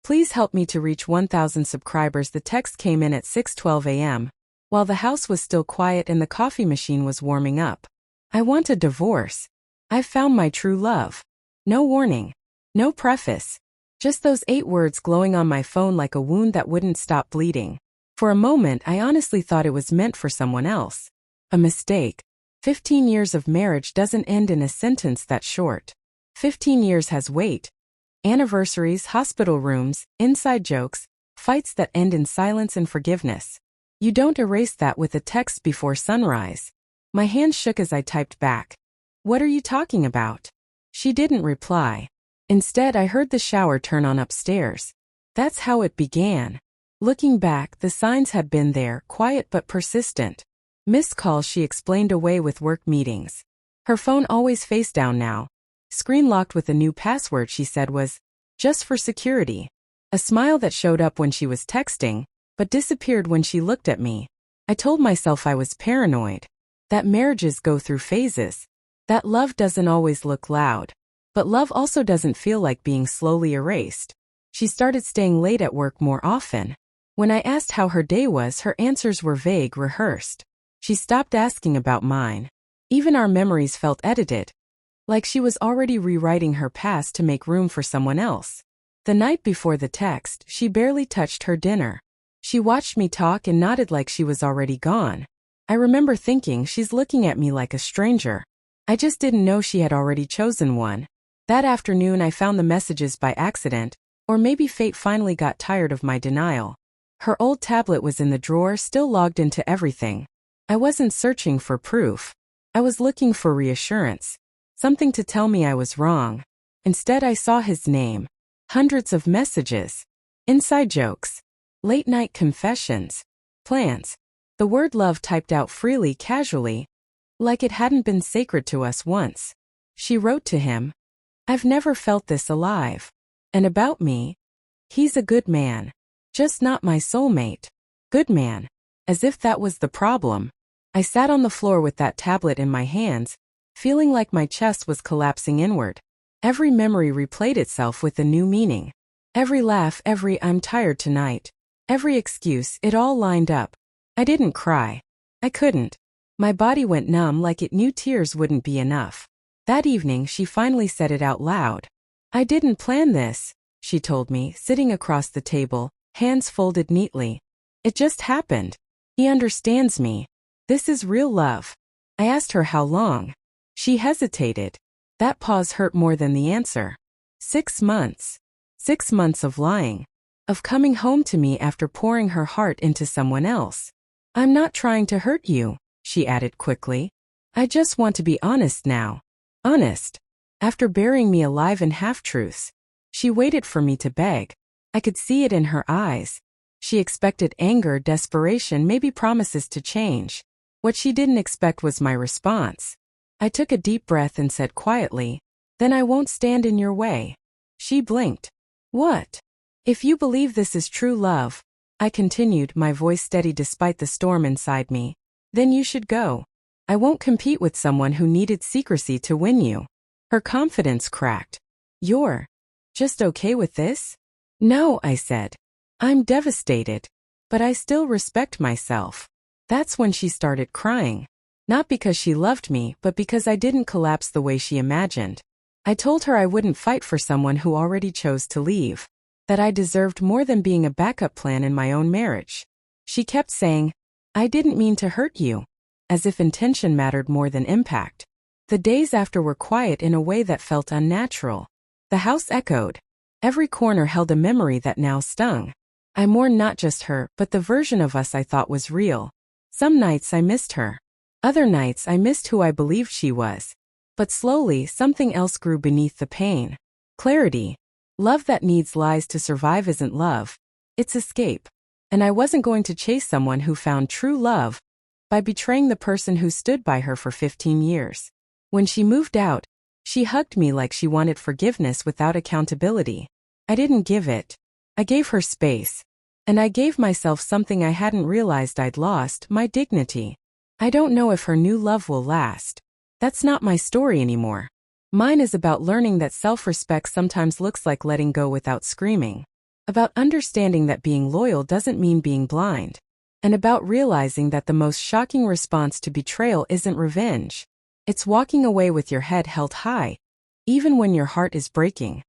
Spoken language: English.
Please help me to reach 1,000 subscribers. The text came in at 6:12 a.m., while the house was still quiet and the coffee machine was warming up. I want a divorce. I've found my true love. No warning. No preface. Just those 8 words glowing on my phone like a wound that wouldn't stop bleeding. For a moment, I honestly thought it was meant for someone else. A mistake. 15 years of marriage doesn't end in a sentence that short. 15 years has weight. Anniversaries, hospital rooms, inside jokes, fights that end in silence and forgiveness. You don't erase that with a text before sunrise. My hand shook as I typed back. What are you talking about? She didn't reply. Instead, I heard the shower turn on upstairs. That's how it began. Looking back, the signs had been there, quiet but persistent. Missed calls she explained away with work meetings. Her phone always face down now. Screen locked with a new password she said was, just for security. A smile that showed up when she was texting, but disappeared when she looked at me. I told myself I was paranoid. That marriages go through phases. That love doesn't always look loud. But love also doesn't feel like being slowly erased. She started staying late at work more often. When I asked how her day was, her answers were vague, rehearsed. She stopped asking about mine. Even our memories felt edited. Like she was already rewriting her past to make room for someone else. The night before the text, she barely touched her dinner. She watched me talk and nodded like she was already gone. I remember thinking she's looking at me like a stranger. I just didn't know she had already chosen one. That afternoon I found the messages by accident, or maybe fate finally got tired of my denial. Her old tablet was in the drawer, still logged into everything. I wasn't searching for proof. I was looking for reassurance. Something to tell me I was wrong. Instead I saw his name. Hundreds of messages. Inside jokes. Late-night confessions. Plans. The word love typed out freely, casually. Like it hadn't been sacred to us once. She wrote to him. I've never felt this alive. And about me? He's a good man. Just not my soulmate. Good man. As if that was the problem. I sat on the floor with that tablet in my hands, feeling like my chest was collapsing inward. Every memory replayed itself with a new meaning. Every laugh, every "I'm tired tonight." Every excuse, it all lined up. I didn't cry. I couldn't. My body went numb like it knew tears wouldn't be enough. That evening she finally said it out loud. I didn't plan this, she told me, sitting across the table, hands folded neatly. It just happened. He understands me. This is real love. I asked her how long. She hesitated. That pause hurt more than the answer. 6 months. 6 months of lying. Of coming home to me after pouring her heart into someone else. I'm not trying to hurt you, she added quickly. I just want to be honest now. Honest. After burying me alive in half-truths. She waited for me to beg. I could see it in her eyes. She expected anger, desperation, maybe promises to change. What she didn't expect was my response. I took a deep breath and said quietly, then I won't stand in your way. She blinked. What? If you believe this is true love, I continued, my voice steady despite the storm inside me, then you should go. I won't compete with someone who needed secrecy to win you. Her confidence cracked. You're just okay with this? No, I said. I'm devastated. But I still respect myself. That's when she started crying. Not because she loved me, but because I didn't collapse the way she imagined. I told her I wouldn't fight for someone who already chose to leave. That I deserved more than being a backup plan in my own marriage. She kept saying, I didn't mean to hurt you. As if intention mattered more than impact. The days after were quiet in a way that felt unnatural. The house echoed. Every corner held a memory that now stung. I mourned not just her, but the version of us I thought was real. Some nights I missed her. Other nights I missed who I believed she was. But slowly something else grew beneath the pain. Clarity. Love that needs lies to survive isn't love. It's escape. And I wasn't going to chase someone who found true love by betraying the person who stood by her for 15 years. When she moved out, she hugged me like she wanted forgiveness without accountability. I didn't give it. I gave her space. And I gave myself something I hadn't realized I'd lost, my dignity. I don't know if her new love will last. That's not my story anymore. Mine is about learning that self-respect sometimes looks like letting go without screaming. about understanding that being loyal doesn't mean being blind, and about realizing that the most shocking response to betrayal isn't revenge. It's walking away with your head held high, even when your heart is breaking.